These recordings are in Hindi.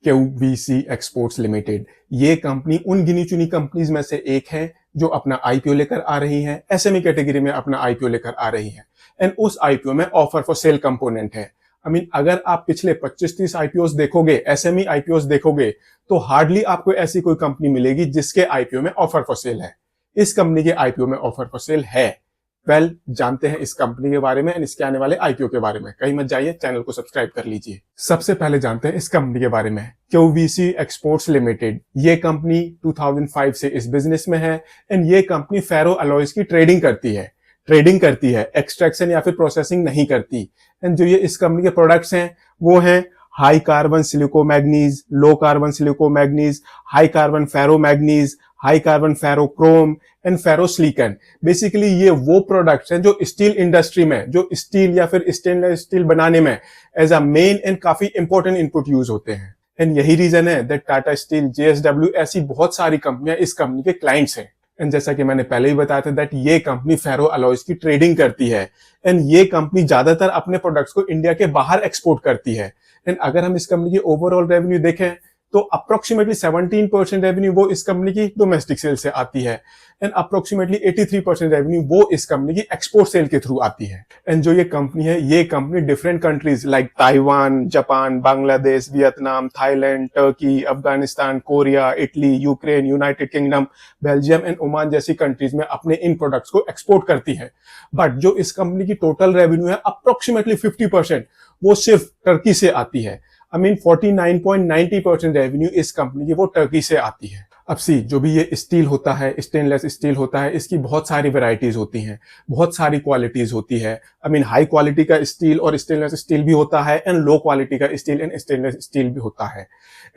QVC एक्सपोर्ट्स लिमिटेड ये कंपनी उन गिनी चुनी कंपनीज में से एक है जो अपना आईपीओ लेकर आ रही हैं, एसएमई कैटेगरी में अपना आईपीओ लेकर आ रही हैं एंड उस आईपीओ में ऑफर फॉर सेल कंपोनेंट है। अगर आप पिछले 25-30 आईपीओ देखोगे, एसएमई आईपीओ देखोगे, तो हार्डली आपको ऐसी कोई कंपनी मिलेगी जिसके आईपीओ में ऑफर फॉर सेल है। इस कंपनी के आईपीओ में ऑफर फॉर सेल है। जानते हैं इस कंपनी के बारे में एंड इसके आने वाले आईपीओ के बारे में। कहीं मत जाइए, चैनल को सब्सक्राइब कर लीजिए। सबसे पहले जानते हैं इस कंपनी के बारे में। QVC एक्सपोर्ट्स लिमिटेड ये कंपनी 2005 से इस बिजनेस में है एंड ये कंपनी फेरो अलॉयज की ट्रेडिंग करती है, एक्सट्रैक्शन या फिर प्रोसेसिंग नहीं करती। एंड जो ये इस कंपनी के प्रोडक्ट्स हैं वो हैं high carbon silico manganese, low carbon silico manganese, high carbon ferro manganese, high carbon ferro chrome and ferro silicon. Basically ये वो प्रोडक्ट्स हैं जो स्टील इंडस्ट्री में, जो स्टील या फिर स्टेनलेस स्टील बनाने में एज अ मेन एंड काफी इंपॉर्टेंट इनपुट यूज होते हैं। एंड यही रीजन है दैट टाटा स्टील, JSW ऐसी बहुत सारी कंपनियां इस कंपनी के क्लाइंट्स हैं। एंड जैसा कि मैंने पहले ही बताया था दैट ये कंपनी फेरो अलॉयज की ट्रेडिंग करती है एंड ये कंपनी ज्यादातर अपने प्रोडक्ट्स को इंडिया के बाहर एक्सपोर्ट करती है। एंड अगर हम इस कंपनी की ओवरऑल रेवेन्यू देखें तो अप्रोक्सीमेटली 17% रेवेन्यू वो इस कंपनी की डोमेस्टिक सेल से आती है एंड अप्रोक्सीमेटली 83% रेवेन्यू वो इस कंपनी की एक्सपोर्ट सेल के थ्रू आती है। एंड जो ये कंपनी है, ये company different countries like Taiwan, Japan, Bangladesh, Vietnam, Thailand, Turkey, Afghanistan, Korea, Italy, Ukraine, United kingdom, Belgium and Oman जैसी कंट्रीज में अपने इन प्रोडक्ट्स को एक्सपोर्ट करती है। बट जो इस कंपनी की टोटल रेवेन्यू है अप्रोक्सीमेटली 50% वो सिर्फ टर्की से आती है। 49.90% रेवेन्यू इस कंपनी की वो टर्की से आती है। अब जो भी ये स्टील होता है, स्टेनलेस स्टील होता है, इसकी बहुत सारी वैरायटीज होती हैं, बहुत सारी क्वालिटीज होती है। हाई क्वालिटी का स्टील और स्टेनलेस स्टील भी होता है एंड लो क्वालिटी का स्टील एंड स्टेनलेस स्टील भी होता है।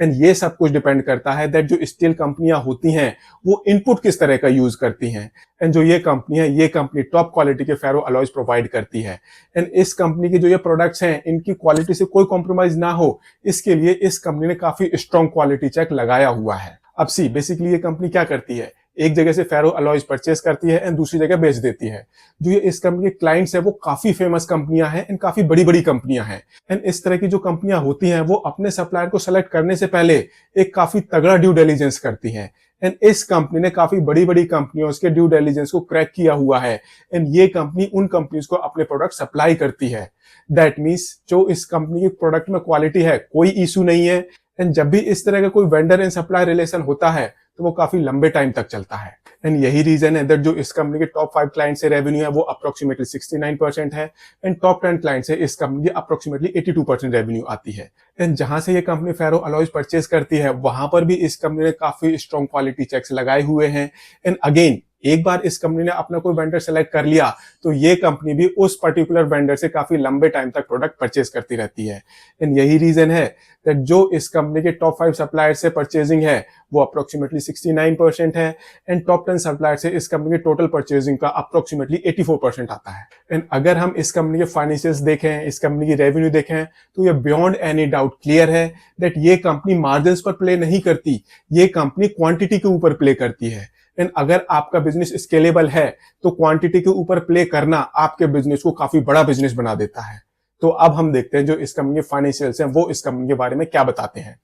एंड ये सब कुछ डिपेंड करता है दैट जो स्टील कंपनियां होती हैं वो इनपुट किस तरह का यूज करती हैं। एंड जो ये कंपनी है, ये कंपनी टॉप क्वालिटी के फेरो अलॉयज प्रोवाइड करती है। एंड इस कंपनी की जो ये प्रोडक्ट्स हैं इनकी क्वालिटी से कोई कॉम्प्रोमाइज ना हो, इसके लिए इस कंपनी ने काफी स्ट्रॉन्ग क्वालिटी चेक लगाया हुआ है। बेसिकली ये कंपनी क्या करती है, एक जगह से फेरो अलॉयज परचेस करती है एंड दूसरी जगह बेच देती है। जो ये इस कंपनी के क्लाइंट्स है वो काफी फेमस कंपनियां हैं एंड काफी बड़ी बड़ी कंपनियां हैं। एंड इस तरह की जो कंपनियां होती हैं वो अपने सप्लायर को सेलेक्ट करने से पहले एक काफी तगड़ा ड्यू डिलिजेंस करती हैं। एंड इस कंपनी ने काफी बड़ी बड़ी कंपनियों के ड्यू डिलिजेंस को क्रैक किया हुआ है एंड ये कंपनी उन कंपनीज को अपने प्रोडक्ट सप्लाई करती है। दैट मीन्स जो इस कंपनी के प्रोडक्ट में क्वालिटी है, कोई इशू नहीं है। एंड जब भी इस तरह का कोई वेंडर एंड सप्लाई रिलेशन होता है तो वो काफी लंबे टाइम तक चलता है। एंड यही रीजन है दैट जो इस कंपनी के टॉप 5 क्लाइंट से रेवेन्यू है वो अप्रोक्सीमेटली 69% है एंड टॉप 10 क्लाइंट से इस कंपनी की अप्रोक्सीमेटली 82% रेवेन्यू आती है। एंड जहां से ये कंपनी फेरो अलॉयज परचेज करती है वहां पर भी इस कंपनी ने काफी स्ट्रॉन्ग क्वालिटी चेक्स लगाए हुए हैं। एंड अगेन एक बार इस कंपनी ने अपना कोई वेंडर सेलेक्ट कर लिया तो ये कंपनी भी उस पर्टिकुलर वेंडर से काफी लंबे टाइम तक प्रोडक्ट परचेज करती रहती है। एंड यही रीजन है दैट जो इस कंपनी के टॉप 5 सप्लायर से परचेजिंग है वो अप्रोक्सीमेटली 69% है एंड टॉप 10 सप्लायर से इस कंपनी के टोटल परचेजिंग का अप्रोक्सीमेटली 84% आता है। एंड अगर हम इस कंपनी के फाइनेंशियल्स देखें, इस कंपनी की रेवेन्यू देखें तो ये बियॉन्ड एनी डाउट क्लियर है दैट ये कंपनी मार्जिन्स पर प्ले नहीं करती, ये कंपनी क्वांटिटी के ऊपर प्ले करती है। एंड अगर आपका बिजनेस स्केलेबल है तो क्वांटिटी के ऊपर प्ले करना आपके बिजनेस को काफी बड़ा बिजनेस बना देता है। तो अब हम देखते हैं जो इस कंपनी के फाइनेंशियल्स हैं वो इस कंपनी के बारे में क्या बताते हैं।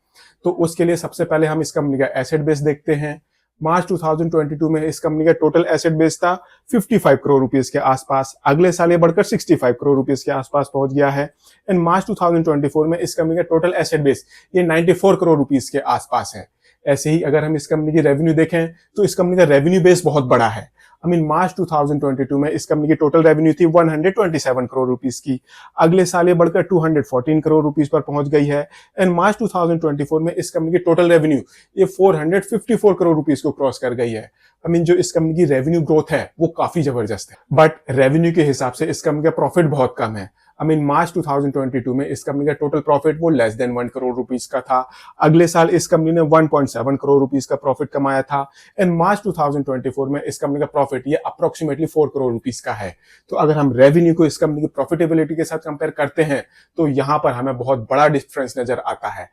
तो उसके लिए सबसे पहले हम इस कंपनी का एसेट बेस देखते हैं। मार्च 2022 में इस कंपनी का टोटल एसेट बेस था 55 करोड़ रुपीस के आसपास। अगले साल ये बढ़कर 65 करोड़ रुपीस के आसपास पहुंच गया है। एंड मार्च 2024 में इस कंपनी का टोटल एसेट बेस ये 94 करोड़ रुपीस के आसपास है। ऐसे ही अगर हम इस कंपनी की रेवेन्यू देखें तो इस कंपनी का रेवेन्यू बेस बहुत बड़ा है। मार्च 2022 में इस कंपनी की टोटल रेवेन्यू थी 127 करोड़ रुपीस की। अगले साल ये बढ़कर 214 करोड़ रुपीस पर पहुंच गई है। एंड मार्च 2024 में इस कंपनी की टोटल रेवेन्यू ये 454 करोड़ रुपीस को क्रॉस कर गई है। जो इस कंपनी की रेवेन्यू ग्रोथ है वो काफी जबरदस्त है। बट रेवेन्यू के हिसाब से इस कंपनी का प्रॉफिट बहुत कम है। मार्च 2022 में इस कंपनी का टोटल प्रॉफिट वो लेस देन 1 करोड़ रुपीस का था। अगले साल इस कंपनी ने 1.7 करोड़ रुपीस का प्रॉफिट कमाया था। एंड मार्च 2024 में इस कंपनी का प्रॉफिट ये अप्रोक्सीमेटली 4 करोड़ रुपीस का है। तो अगर हम रेवेन्यू को इस कंपनी की प्रॉफिटेबिलिटी के साथ कंपेयर करते हैं तो यहाँ पर हमें बहुत बड़ा डिफरेंस नजर आता है।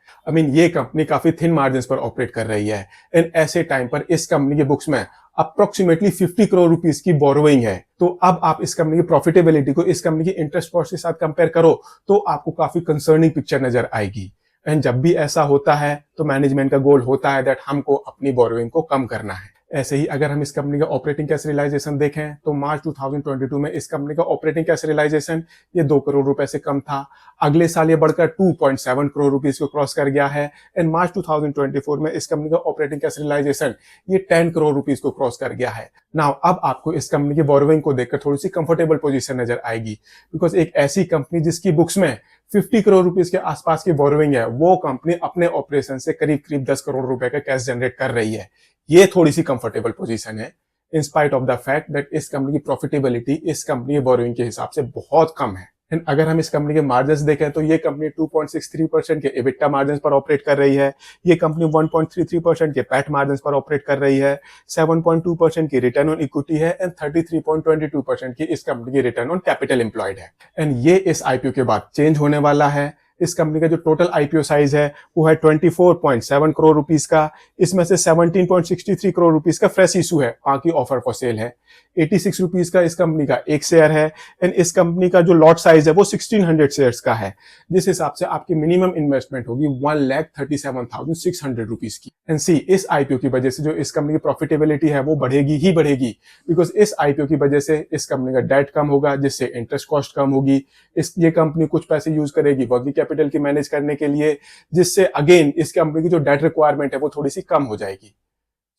ये कंपनी काफी थिन मार्जिन पर ऑपरेट कर रही है। एंड ऐसे टाइम पर इस कंपनी के बुक्स में अप्रोक्सीमेटली 50 करोड़ रुपीस की बोरोइंग है। तो अब आप इस कंपनी की प्रॉफिटेबिलिटी को इस कंपनी की इंटरेस्ट कॉस्ट के साथ कंपेयर करो तो आपको काफी कंसर्निंग पिक्चर नजर आएगी। एंड जब भी ऐसा होता है तो मैनेजमेंट का गोल होता है दैट हमको अपनी बोरोइंग को कम करना है। ऐसे ही अगर हम इस कंपनी का ऑपरेटिंग कैश रियलाइजेशन देखें तो मार्च 2022 में इस कंपनी का ऑपरेटिंग कैश रियलाइजेशन ये 2 करोड़ रुपए से कम था। अगले साल ये बढ़कर 2.7 करोड़ रुपीस को क्रॉस कर गया है एंड मार्च 2024 में इस कंपनी का ऑपरेटिंग कैश रियलाइजेशन ये 10 करोड़ रुपीस को क्रॉस कर गया है। नाउ अब आपको इस कंपनी की बोरोइंग को देखकर थोड़ी सी कंफर्टेबल पोजीशन नजर आएगी, बिकॉज एक ऐसी कंपनी जिसकी बुक्स में 50 करोड़ रुपीस के आसपास की बोरोइंग है, वो कंपनी अपने ऑपरेशन से करीब करीब 10 करोड़ रुपए का कैश जनरेट कर रही है। ये थोड़ी सी कंफर्टेबल पोजीशन है in spite of the fact that इस कंपनी की प्रॉफिटेबिलिटी इस कंपनी के बोरोइंग के हिसाब से बहुत कम है। एंड अगर हम इस कंपनी के मार्जिन्स देखें तो ये कंपनी 2.63% के एबिटा मार्जिन्स पर ऑपरेट कर रही है। ये कंपनी 1.33% के पैट मार्जिन्स पर ऑपरेट कर रही है। 7.2% की रिटर्न ऑन इक्विटी है एंड 33.22% की इस कंपनी की रिटर्न ऑन कैपिटल एम्प्लॉयड है। एंड ये इस आईपीओ के बाद चेंज होने वाला है। इस कंपनी का जो टोटल आईपीओ साइज है वो है 24.7 करोड़ रुपीस का। इसमें से 17.63 करोड़ रुपीस का फ्रेश इशू है, बाकी ऑफर फॉर सेल है। 86 रुपीस का इस कंपनी का एक शेयर है एंड इस कंपनी का जो लॉट साइज है वो 1600 शेयर्स का है, जिस हिसाब से आपकी मिनिमम इन्वेस्टमेंट होगी 1,37,600 रुपीस की। एंड सी, इस आईपीओ की वजह से जो इस कंपनी की प्रॉफिटेबिलिटी है वो बढ़ेगी ही बढ़ेगी, बिकॉज इस आईपीओ की वजह से इस कंपनी का डेट कम होगा, जिससे इंटरेस्ट कॉस्ट कम होगी। ये कंपनी कुछ पैसे यूज करेगी वर्किंग कैपिटल की मैनेज करने के लिए, जिससे अगेन इस कंपनी की जो डेट रिक्वायरमेंट है वो थोड़ी सी कम हो जाएगी।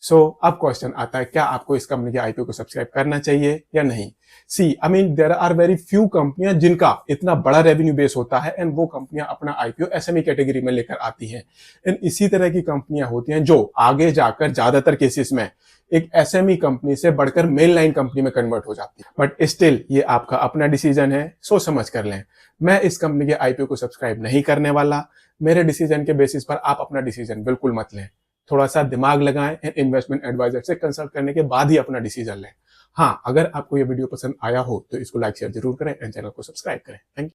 अब क्वेश्चन आता है, क्या आपको इस कंपनी के आईपीओ को सब्सक्राइब करना चाहिए या नहीं? See, I mean there are very few कंपनियां जिनका इतना बड़ा रेवेन्यू बेस होता है एंड वो कंपनियां अपना आईपीओ एसएमई कैटेगरी में लेकर आती हैं। एंड इसी तरह की कंपनियां होती हैं जो आगे जाकर ज्यादातर केसेस में एक एसएमई कंपनी से बढ़कर मेन लाइन कंपनी में कन्वर्ट हो जाती है। बट स्टिल ये आपका अपना डिसीजन है, सोच समझ कर लें। मैं इस कंपनी के आईपीओ को सब्सक्राइब नहीं करने वाला। मेरे डिसीजन के बेसिस पर आप अपना डिसीजन बिल्कुल मत लें। थोड़ा सा दिमाग लगाएं एंड इन्वेस्टमेंट एडवाइजर से कंसल्ट करने के बाद ही अपना डिसीजन लें। हाँ, अगर आपको ये वीडियो पसंद आया हो तो इसको लाइक शेयर जरूर करें एंड चैनल को सब्सक्राइब करें। Thank you.